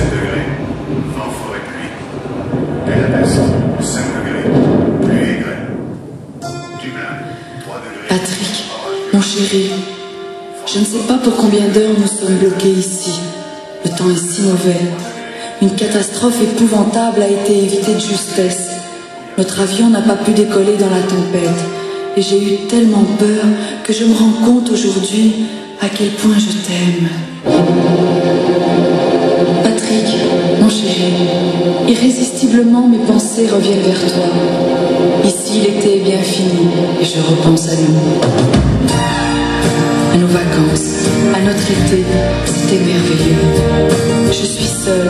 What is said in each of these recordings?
degrés, vent fort et pluie. Et la peste, 5 degrés, pluie et grêle. Dublin, 3 degrés. Patrick, mon chéri, je ne sais pas pour combien d'heures nous sommes bloqués ici. Le temps est si mauvais. Une catastrophe épouvantable a été évitée de justesse. Notre avion n'a pas pu décoller dans la tempête. Et j'ai eu tellement peur que je me rends compte aujourd'hui à quel point je t'aime. Patrick, mon chéri, irrésistiblement mes pensées reviennent vers toi. Ici l'été est bien fini et je repense à nous. À nos vacances, à notre été, c'était merveilleux. Je suis seule,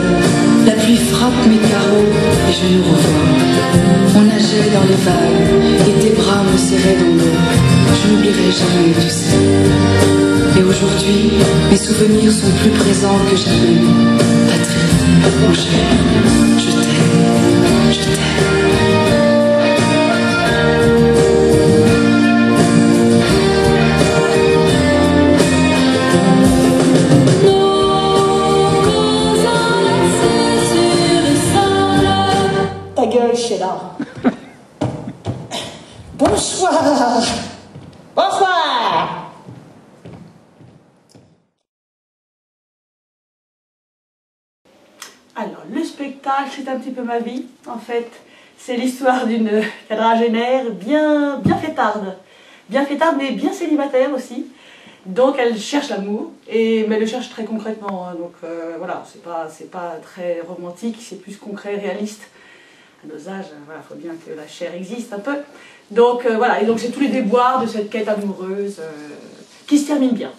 la pluie frappe mes carreaux et je nous revois. On nageait dans les vagues et tes bras me serraient dans l'eau. Je n'oublierai jamais, tu sais. Et aujourd'hui, mes souvenirs sont plus présents que jamais. Patrick, mon cher, je t'aime, je t'aime. Ta gueule, Sheila. Bonsoir. Bonsoir. Alors, le spectacle, c'est un petit peu ma vie, en fait. C'est l'histoire d'une quadragénaire bien fêtarde. Bien fêtarde, mais bien célibataire aussi. Donc, elle cherche l'amour, mais elle le cherche très concrètement. Hein. Donc, voilà, c'est pas très romantique, c'est plus concret, réaliste. À nos âges, voilà, faut bien que la chair existe un peu. Donc, voilà, et donc c'est tous les déboires de cette quête amoureuse qui se termine bien.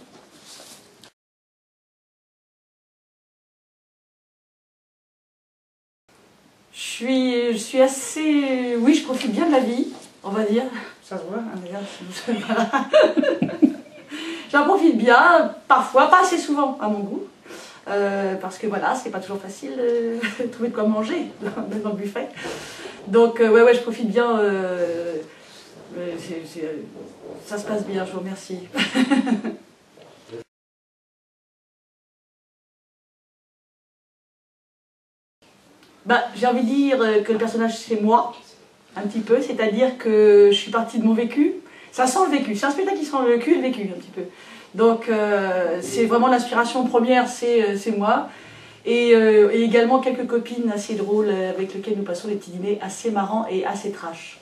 Je suis assez... Oui, je profite bien de la vie, on va dire. Ça se voit, hein, d'ailleurs. Voilà. J'en profite bien, parfois, pas assez souvent à mon goût. Parce que voilà, c'est pas toujours facile de trouver de quoi manger dans le buffet. Donc, ouais, je profite bien. Ça se passe bien, je vous remercie. Bah, j'ai envie de dire que le personnage c'est moi, un petit peu, c'est-à-dire que je suis partie de mon vécu. Ça sent le vécu, c'est un spectacle qui sent le cul et le vécu un petit peu. Donc c'est vraiment l'inspiration première, c'est moi. Et également quelques copines assez drôles avec lesquelles nous passons des petits dîners assez marrants et assez trash.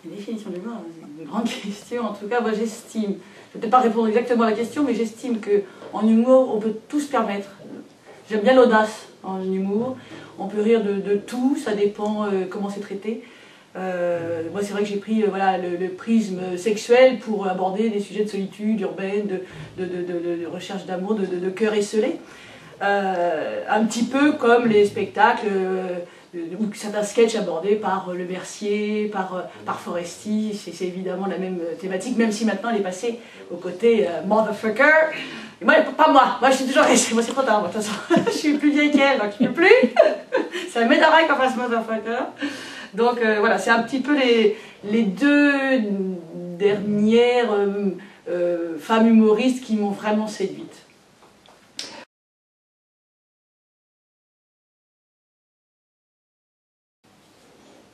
La définition de l'humour, c'est une grande question. En tout cas, moi j'estime, je ne vais peut-être pas répondre exactement à la question, mais j'estime qu'en humour, on peut tout se permettre. J'aime bien l'audace en humour. On peut rire de tout, ça dépend comment c'est traité. Moi, c'est vrai que j'ai pris voilà, le prisme sexuel pour aborder des sujets de solitude urbaine, de recherche d'amour, de cœur esselé. Un petit peu comme les spectacles ou certains sketchs abordés par Le Mercier, par Foresti. C'est évidemment la même thématique, même si maintenant elle est passée au côté motherfucker. Et moi, pas moi, je suis toujours restée, moi c'est trop tard, moi, de toute façon, je suis plus vieille qu'elle, donc je ne peux plus. Ça m'énerverait qu'on fasse motherfucker. Donc voilà, c'est un petit peu les deux dernières femmes humoristes qui m'ont vraiment séduite.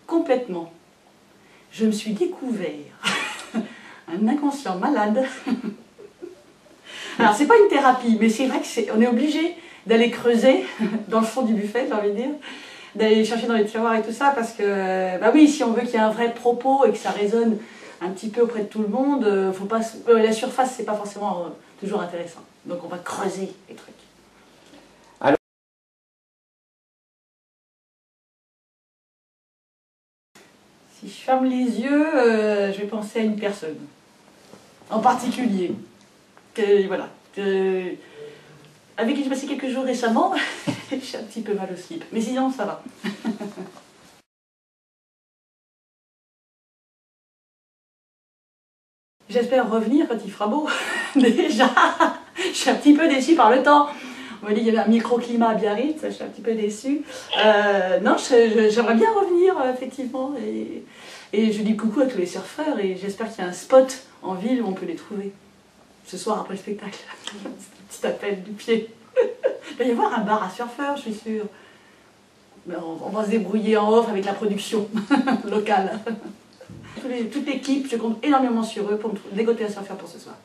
Complètement. Je me suis découvert un inconscient malade. Alors c'est pas une thérapie, mais c'est vrai qu'on est obligé d'aller creuser dans le fond du buffet, j'ai envie de dire. D'aller chercher dans les tiroirs et tout ça, parce que, bah oui, si on veut qu'il y ait un vrai propos et que ça résonne un petit peu auprès de tout le monde, faut pas, la surface, c'est pas forcément toujours intéressant. Donc on va creuser les trucs. Alors... Si je ferme les yeux, je vais penser à une personne, en particulier, voilà, avec qui j'ai passé quelques jours récemment. J'ai un petit peu mal au slip, mais sinon ça va. J'espère revenir quand il fera beau. Déjà, je suis un petit peu déçue par le temps. On m'a dit qu'il y avait un microclimat à Biarritz, je suis un petit peu déçue. Non, j'aimerais bien revenir, effectivement. Et je dis coucou à tous les surfeurs et j'espère qu'il y a un spot en ville où on peut les trouver. Ce soir après le spectacle. Petit appel du pied. Il va y avoir un bar à surfeurs, je suis sûre. Mais on va se débrouiller en off avec la production locale. Toute l'équipe, je compte énormément sur eux pour me dégoter un surfeur pour ce soir.